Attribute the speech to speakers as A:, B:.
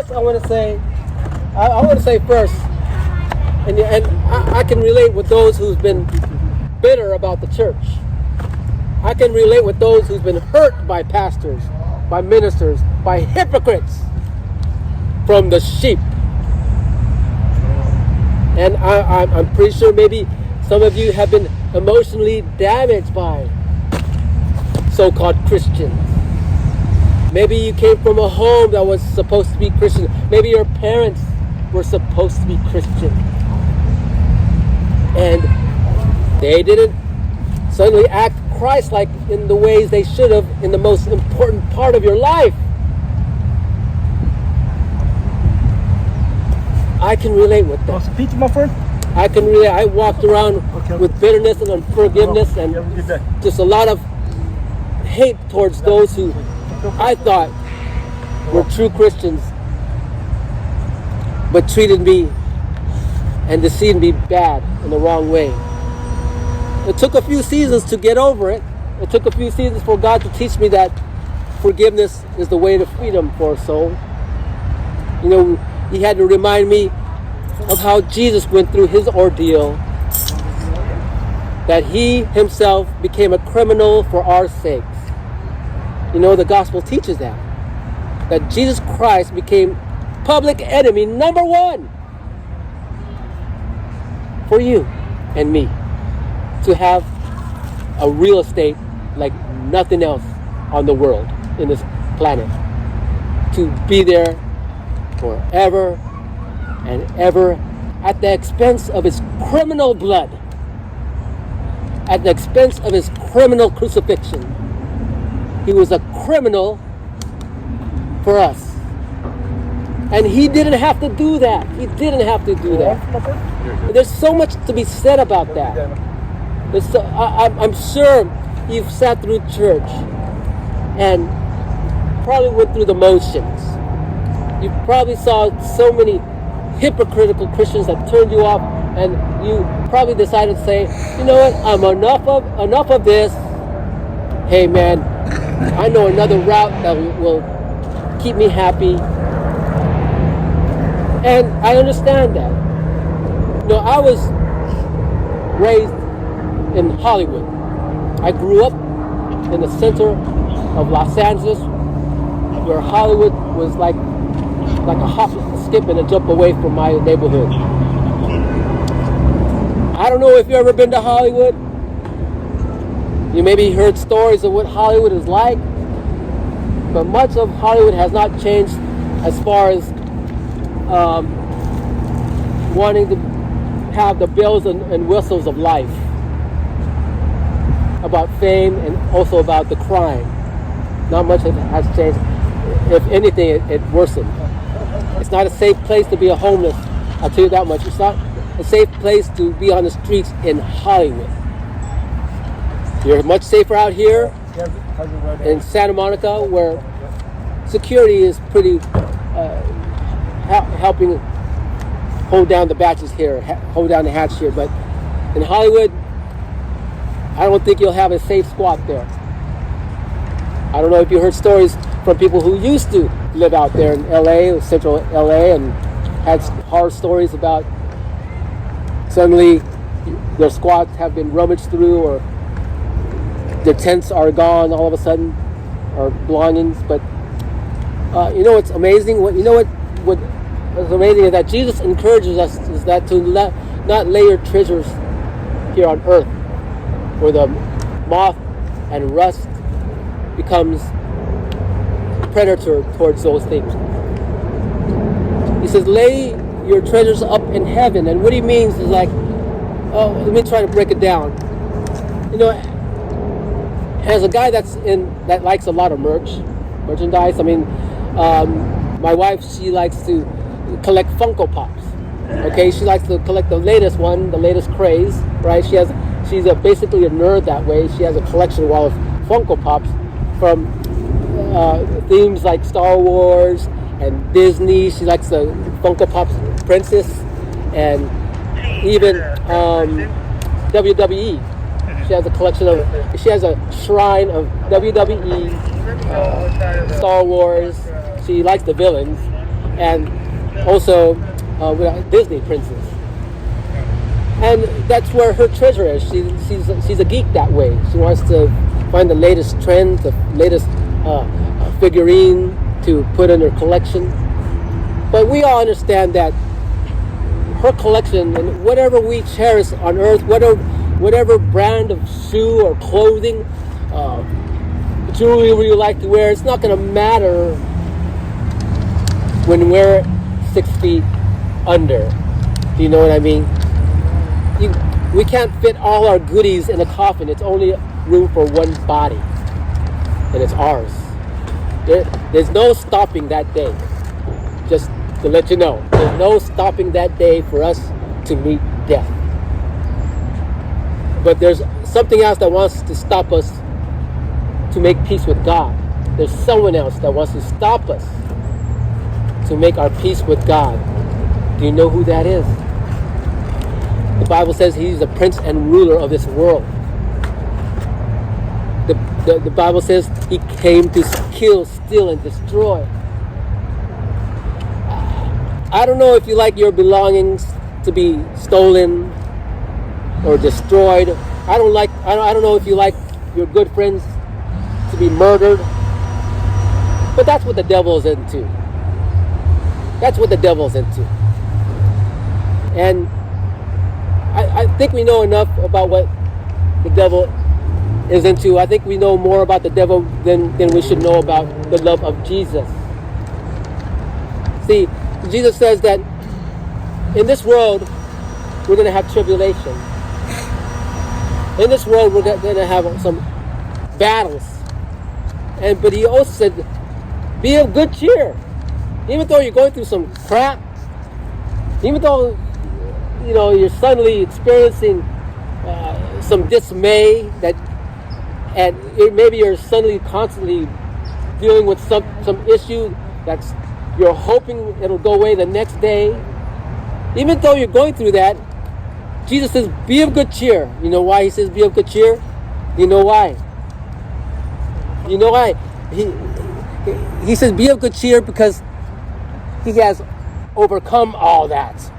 A: first, I want to say first, and I can relate with those who's been bitter about the church. I can relate with those who's been hurt by pastors, by ministers, by hypocrites from the sheep. And I'm pretty sure maybe some of you have been emotionally damaged by so-called Christians. Maybe you came from a home that was supposed to be Christian. Maybe your parents were supposed to be Christian. And they didn't suddenly act Christ-like in the ways they should have in the most important part of your life. I can relate with that.
B: Speak, my friend.
A: I can relate. I walked around with bitterness and unforgiveness and just a lot of hate towards those who I thought were true Christians, but treated me and deceived me bad in the wrong way. It took a few seasons to get over it. It took a few seasons for God to teach me that forgiveness is the way to freedom for a soul. You know, He had to remind me of how Jesus went through His ordeal, that He Himself became a criminal for our sakes. You know, the gospel teaches that Jesus Christ became public enemy number one for you and me to have a real estate like nothing else on the world, in this planet, to be there forever and ever at the expense of His criminal blood, at the expense of His criminal crucifixion. He was a criminal for us. And He didn't have to do that. He didn't have to do that. There's so much to be said about that. I'm sure you've sat through church and probably went through the motions. You probably saw so many hypocritical Christians that turned you off, and you probably decided to say, you know what, I'm enough of this. Hey man, I know another route that will keep me happy. And I understand that. You know, I was raised in Hollywood. I grew up in the center of Los Angeles, where Hollywood was like a hop, a skip, and a jump away from my neighborhood. I don't know if you've ever been to Hollywood. You maybe heard stories of what Hollywood is like, but much of Hollywood has not changed as far as wanting to have the bells and whistles of life, about fame and also about the crime. Not much has changed. If anything, it worsened. It's not a safe place to be a homeless, I'll tell you that much. It's not a safe place to be on the streets in Hollywood. You're much safer out here in Santa Monica, where security is pretty helping hold down the batches here, hold down the hatch here. But in Hollywood, I don't think you'll have a safe squat there. I don't know if you heard stories from people who used to live out there in LA, central LA, and had horror stories about suddenly their squats have been rummaged through, or their tents are gone all of a sudden, or belongings. But you know what's amazing? What is amazing is that Jesus encourages us is that to not lay your treasures here on earth, where the moth and rust becomes a predator towards those things. He says, lay your treasures up in heaven. And what he means is like, let me try to break it down. You know, as a guy that likes a lot of merchandise, I mean, my wife, she likes to collect Funko Pops. Okay, she likes to collect the latest one, the latest craze, right? She's basically a nerd that way. She has a collection of Funko Pops from themes like Star Wars and Disney. She likes the Funko Pops Princess, and even WWE. She has a collection of, she has a shrine of WWE, Star Wars. She likes the villains. and also with a Disney princess. And that's where her treasure is. She's a geek that way. She wants to find the latest trend, the latest figurine to put in her collection. But we all understand that her collection and whatever we cherish on earth, whatever brand of shoe or clothing, jewelry we like to wear, it's not going to matter when we're 6 feet under. Do you know what I mean? We can't fit all our goodies in a coffin. It's only room for one body, and it's ours. There's no stopping that day. Just to let you know, there's no stopping that day for us to meet death. But there's something else that wants to stop us to make peace with God. There's someone else that wants to stop us to make our peace with God. Do you know who that is? The Bible says he's the prince and ruler of this world. The Bible says he came to kill, steal, and destroy. I don't know if you like your belongings to be stolen or destroyed. I don't know if you like your good friends to be murdered. But that's what the devil's into. That's what the devil's into. And I think we know enough about what the devil is into. I think we know more about the devil than we should know about the love of Jesus. See, Jesus says that in this world, we're going to have tribulation. In this world, we're going to have some battles. But he also said, be of good cheer. Even though you're going through some crap, even though you're suddenly experiencing some dismay, and maybe you're suddenly constantly dealing with some issue that's you're hoping it'll go away the next day. Even though you're going through that, Jesus says, be of good cheer. You know why he says be of good cheer? You know why? You know why? He says be of good cheer because he has overcome all that.